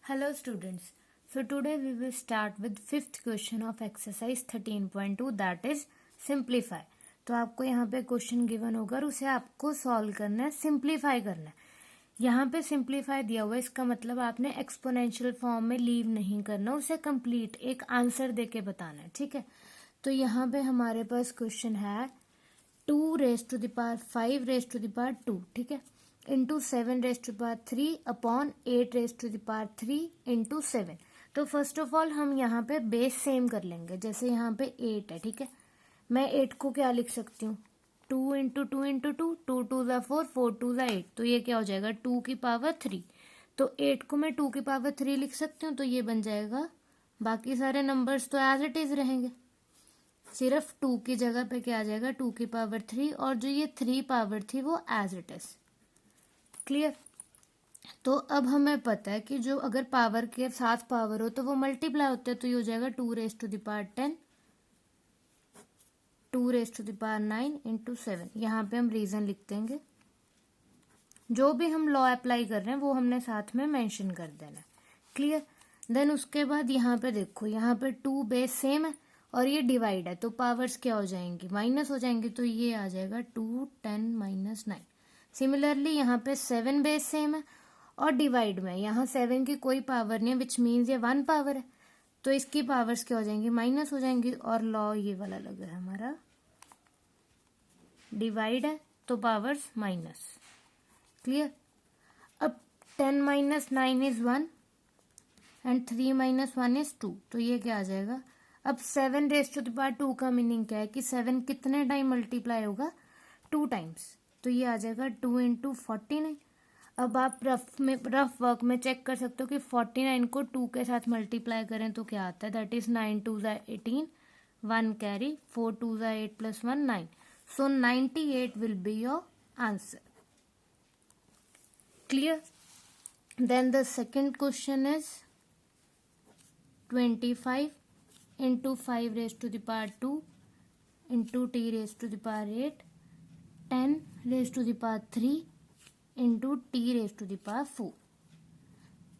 Hello students. So today we will start with fifth question of exercise 13.2 that is simplify. तो आपको यहाँ पे question given होगा और उसे आपको सॉल्व करना है, सिंप्लीफाई करना है. यहाँ पे सिंप्लीफाई दिया हुआ है, इसका मतलब आपने एक्सपोनेंशियल फॉर्म में लीव नहीं करना, उसे कंप्लीट एक आंसर देके बताना है. ठीक है, तो यहाँ पे हमारे पास क्वेश्चन है 2 raised to the power 5 raised to the power 2. ठीक है, into 7 raised to the power 3 upon 8 raised to the power 3 into 7. तो फर्स्ट ऑफ ऑल हम यहाँ पे बेस सेम कर लेंगे. जैसे यहाँ पे 8 है, ठीक है, मैं 8 को क्या लिख सकती हूँ, 2 इंटू 2 इंटू 2, 2 2 ज़ा 4, 4 2 ज़ा 8, तो ये क्या हो जाएगा 2 की पावर 3. तो 8 को मैं 2 की पावर 3 लिख सकती हूँ, तो ये बन जाएगा. बाकी सारे नंबर्स तो एज इट इज रहेंगे, सिर्फ 2 की जगह पे क्या आ जाएगा 2 की पावर 3, और जो ये 3 पावर थी वो एज इट इज. क्लियर. तो अब हमें पता है कि जो अगर पावर के साथ पावर हो तो वो मल्टीप्लाई होते हैं, तो ये हो जाएगा 2 raised to the power 10, 2 raised to the power 9 into 7. यहाँ पे हम रीजन लिख देंगे, जो भी हम लॉ अप्लाई कर रहे हैं वो हमने साथ में मेंशन कर देना. क्लियर. देन उसके बाद यहाँ पे देखो, यहाँ पे 2 बेस सेम है और ये डिवाइड है, तो पावर्स क्या हो जाएंगी, माइनस हो जाएंगी, तो ये आ जाएगा 2 10 माइनस 9. सिमिलरली यहाँ पे 7 बेस सेम है और डिवाइड में यहाँ 7 की कोई पावर नहीं है, विच मीन्स ये 1 पावर है, तो इसकी पावर्स क्या हो जाएंगी, माइनस हो जाएंगी. और लॉ ये वाला लगा है हमारा, डिवाइड है तो पावर्स माइनस. क्लियर. अब 10 minus 9 is 1 and 3 minus 1 is 2, तो ये क्या आ जाएगा. अब 7 रेज टू द पावर 2 का मीनिंग क्या है कि 7 कितने टाइम मल्टीप्लाई होगा, 2 टाइम्स, तो ये आ जाएगा 2 इंटू 49. अब आप रफ वर्क में चेक कर सकते हो कि 49 को 2 के साथ मल्टीप्लाई करें तो क्या आता है, दैट इज 9 2 ज़ा 18, 1 कैरी, 4 2 ज़ा 8 plus 1 9. So 98 will be your answer. Clear. Then the second question is 25 into 5 raise to the power 2 into t raise to the power 8, 10 raise to the power 3 into t raise to the power 4.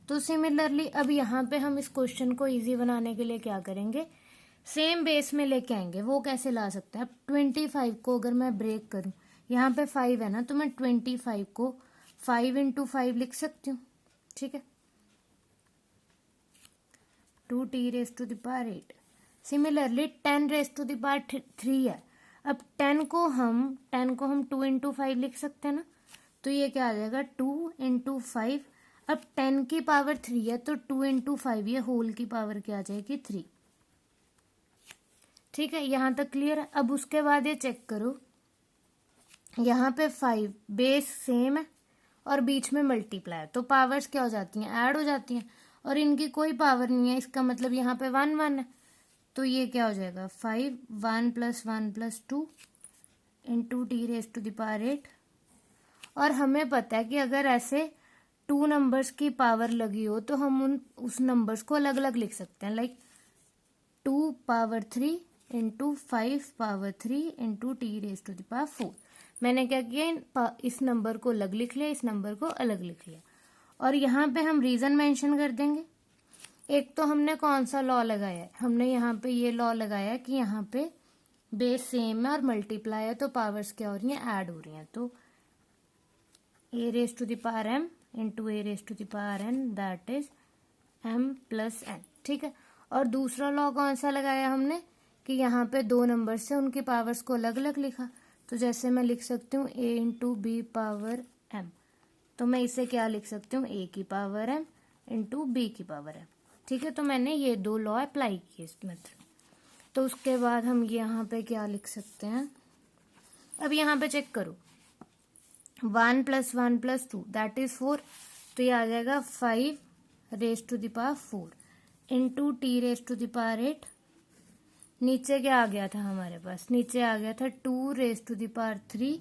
तो similarly अब यहाँ पे हम इस question को easy बनाने के लिए क्या करेंगे, सेम बेस में लेके आएंगे. वो कैसे ला सकते हैं, अब 25 को अगर मैं ब्रेक करूं, यहाँ पे 5 है ना, तो मैं 25 को 5 इंटू 5 लिख सकती हूँ. ठीक है, 2t raise to the power 8. Similarly 10 raise to the power 3 है. अब 10 को हम 2 इंटू 5 लिख सकते हैं ना, तो ये क्या आ जाएगा 2 इंटू 5. अब 10 की पावर 3 है, तो 2 इंटू 5, ये होल की पावर क्या आ जाएगी 3. ठीक है, यहां तक क्लियर है. अब उसके बाद ये चेक करो, यहाँ पे 5 बेस सेम है और बीच में मल्टीप्लाई है, तो पावर्स क्या हो जाती हैं, ऐड हो जाती हैं, और इनकी कोई पावर नहीं है, इसका मतलब यहाँ पे 1 1 है, तो ये क्या हो जाएगा 5 1 plus 1 plus 2 into T raise to the power 8. और हमें पता है कि अगर ऐसे 2 नंबर्स की पावर लगी हो तो हम उस नंबर्स को अलग अलग लिख सकते हैं, like 2 power 3 into 5 power 3 into T raise to the power 4. मैंने क्या किया, इस नंबर को अलग लिख लिया, इस नंबर को अलग लिख लिया, और यहाँ पे हम रीजन मेंशन कर देंगे. एक तो हमने कौन सा लॉ लगाया है, हमने यहाँ पे ये लॉ लगाया कि यहाँ पे बेस सेम है और मल्टीप्लाई है, तो पावर्स क्या हो रही हैं, ऐड हो रही हैं, तो a raise to the power m into a raise to the power n, that is m plus n. ठीक है, और दूसरा लॉ कौन सा लगाया हमने कि यहाँ पे 2 नंबर से उनकी पावर्स को अलग अलग लिखा, तो जैसे मैं लिख सकती हूँ a into B power m, तो मैं इसे क्या लिख सकती हूँ a की पावर m इंटू b की पावर m. ठीक है, तो मैंने ये 2 लॉ अप्लाई किए इस मेथड. तो उसके बाद हम यहाँ पे क्या लिख सकते हैं, अब यहाँ पे चेक करो, 1 प्लस 1 प्लस 2 दैट इज 4, तो ये आ जाएगा 5 raise to the power 4 into T raise to the power 8. नीचे क्या आ गया था हमारे पास, नीचे आ गया था 2 raise to the power 3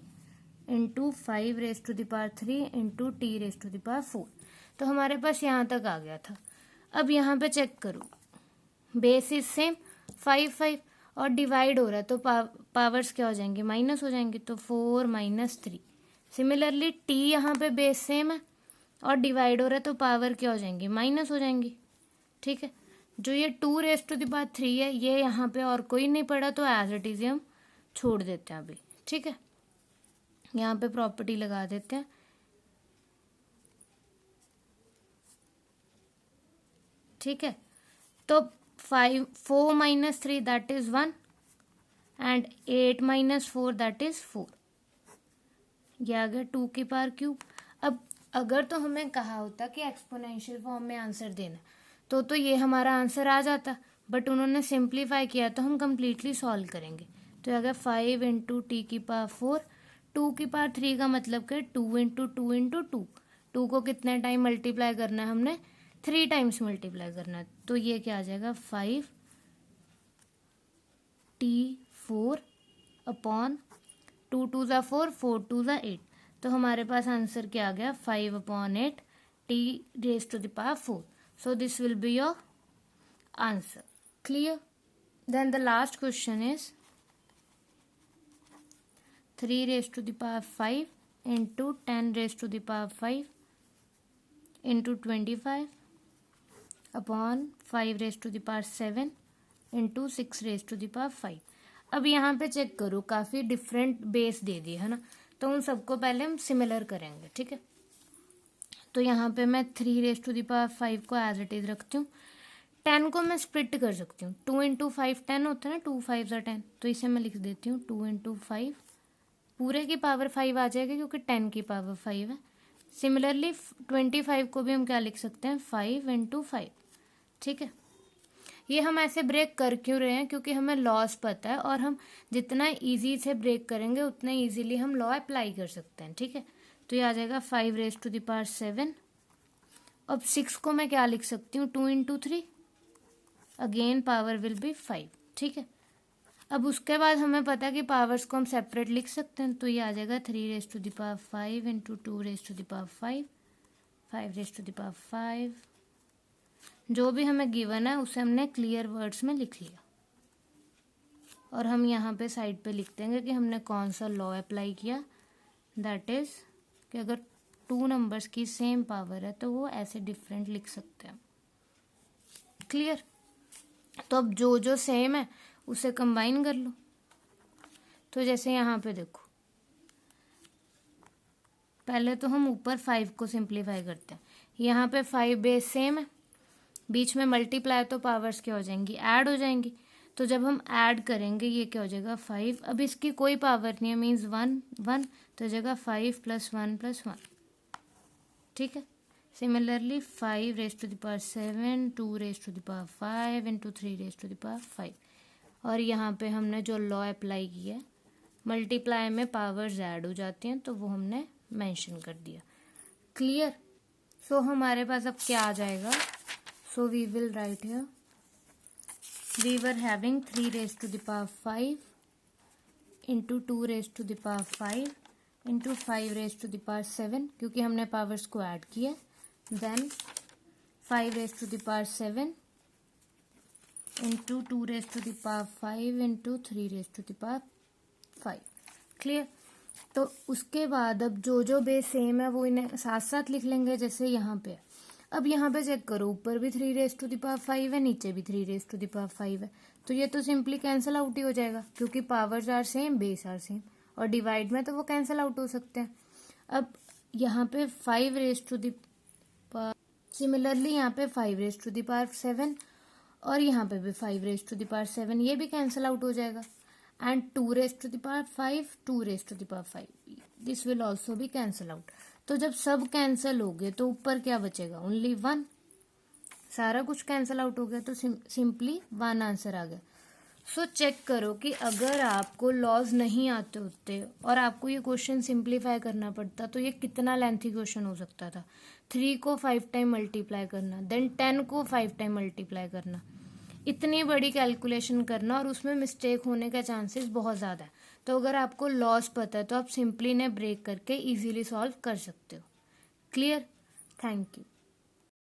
into 5 raise to the power 3 into T raise to the power 4. तो हमारे पास यहाँ तक आ गया था. अब यहाँ पे चेक करो, बेस इज सेम 5 5 और डिवाइड हो रहा है, तो पावर्स क्या हो जाएंगे, माइनस हो जाएंगे, तो 4 माइनस 3. सिमिलरली टी यहाँ पे बेस सेम है और डिवाइड हो रहा है तो पावर क्या हो जाएंगी, माइनस हो जाएंगी। ठीक है, जो ये 2⁻³ है ये यहाँ पे और कोई नहीं पड़ा तो एज इट इज हम छोड़ देते हैं अभी। ठीक है, यहाँ पे प्रॉपर्टी लगा देते हैं। ठीक है, तो 4 - 3 that is 1 and 8 - 4 that is 4। ये आ गया 2⁵। अब अगर तो हमें कहा होता कि एक्सपोनेंशियल फॉर्म में आंसर देना तो ये हमारा आंसर आ जाता, बट उन्होंने सिंप्लीफाई किया तो हम कंप्लीटली सॉल्व करेंगे। तो ये आ गया 5 × t⁴। 2⁵ का मतलब क्या, 2 × 2 × 2। 2 को कितने टाइम मल्टीप्लाई करना है हमने, 3 टाइम्स मल्टीप्लाई करना है। तो ये क्या आ जाएगा 5t⁴ अपॉन 2 × 2 = 4, 4 × 2 = 8। तो हमारे पास आंसर क्या आ गया 5/8 t⁴। So this will be your answer. Clear? Then the last question is 3⁵5 into 10⁵5 into 25 upon 5�7 into 6⁵5। अब यहाँ पे चेक करो, काफ़ी डिफरेंट बेस दे दिए है ना, तो उन सबको पहले हम सिमिलर करेंगे। ठीक है, तो यहाँ पे मैं 3⁵5 को एज इट इज रखती हूँ। 10 को मैं स्प्लिट कर सकती हूँ, 2 × 5 10 होता है ना, 2 × 5 = 10। तो इसे मैं लिख देती हूँ 2 × 5, पूरे की पावर 5 आ जाएगा क्योंकि 10 की पावर 5 है। सिमिलरली 25 को भी हम क्या लिख सकते हैं 5 × 5। ठीक है, ये हम ऐसे ब्रेक कर क्यों रहे हैं, क्योंकि हमें लॉस पता है और हम जितना इजी से ब्रेक करेंगे उतना इजीली हम लॉ अप्लाई कर सकते हैं। ठीक है, तो ये आ जाएगा 5�7। अब 6 को मैं क्या लिख सकती हूँ 2 × 3, अगेन पावर विल बी 5। ठीक है, अब उसके बाद हमें पता है कि पावर्स को हम सेपरेट लिख सकते हैं, तो ये आ जाएगा 3⁵5 × 2⁵5 5⁵5। जो भी हमें गिवन है उसे हमने क्लियर वर्ड्स में लिख लिया और हम यहाँ पे साइड पे लिख देंगे कि हमने कौन सा लॉ अप्लाई किया। दैट इज कि अगर 2 नंबर्स की सेम पावर है तो वो ऐसे डिफरेंट लिख सकते हैं। क्लियर? तो अब जो जो सेम है उसे कंबाइन कर लो। तो जैसे यहाँ पे देखो, पहले तो हम ऊपर 5 को सिंप्लीफाई करते हैं। यहाँ पे 5 बेस सेम है, बीच में मल्टीप्लाई तो पावर्स क्या हो जाएंगी, ऐड हो जाएंगी। तो जब हम ऐड करेंगे ये क्या हो जाएगा 5। अब इसकी कोई पावर नहीं है, मीन्स 1 1, तो हो जाएगा 5 + 1 + 1। ठीक है, सिमिलरली 5⁵7 2⁵5 into 3⁵5। और यहाँ पे हमने जो लॉ अप्लाई किया है, मल्टीप्लाई में पावर्स ऐड हो जाती हैं तो वो हमने मेंशन कर दिया। क्लियर? सो हमारे पास अब क्या आ जाएगा, so we will write here we were having 3⁵5 into 2⁵5 into 5�7, क्योंकि हमने पावर्स को ऐड किया। Then 5�7 into 2⁵5 into 3⁵5। क्लियर? तो उसके बाद अब जो जो बेस सेम है वो इन्हें साथ साथ लिख लेंगे, जैसे यहाँ पे। अब यहाँ पे चेक करो, ऊपर भी 3⁵5 है, नीचे भी 3⁵5 है, तो ये तो सिंपली कैंसिल आउट ही हो जाएगा क्योंकि powers are same, base are same, और डिवाइड में तो वो कैंसिल आउट हो सकते हैं। अब यहाँ पे 5⁵, सिमिलरली यहाँ पे 5⁵7 और यहाँ पे भी 5⁵7, ये भी कैंसिल आउट हो जाएगा। एंड 2⁵5 2⁵5, दिस विल ऑल्सो भी कैंसिल आउट। तो जब सब कैंसिल हो गए तो ऊपर क्या बचेगा, ओनली 1। सारा कुछ कैंसिल आउट हो गया तो सिंपली 1 आंसर आ गया। सो चेक करो कि अगर आपको लॉज नहीं आते होते और आपको ये क्वेश्चन सिंप्लीफाई करना पड़ता तो ये कितना लेंथी क्वेश्चन हो सकता था। 3 को 5 टाइम मल्टीप्लाई करना, देन 10 को 5 टाइम मल्टीप्लाई करना, इतनी बड़ी कैलकुलेशन करना, और उसमें मिस्टेक होने का चांसेस बहुत ज़्यादा है। तो अगर आपको लॉस पता है तो आप सिंपली इन्हें ब्रेक करके इजीली सॉल्व कर सकते हो। क्लियर? Thank you.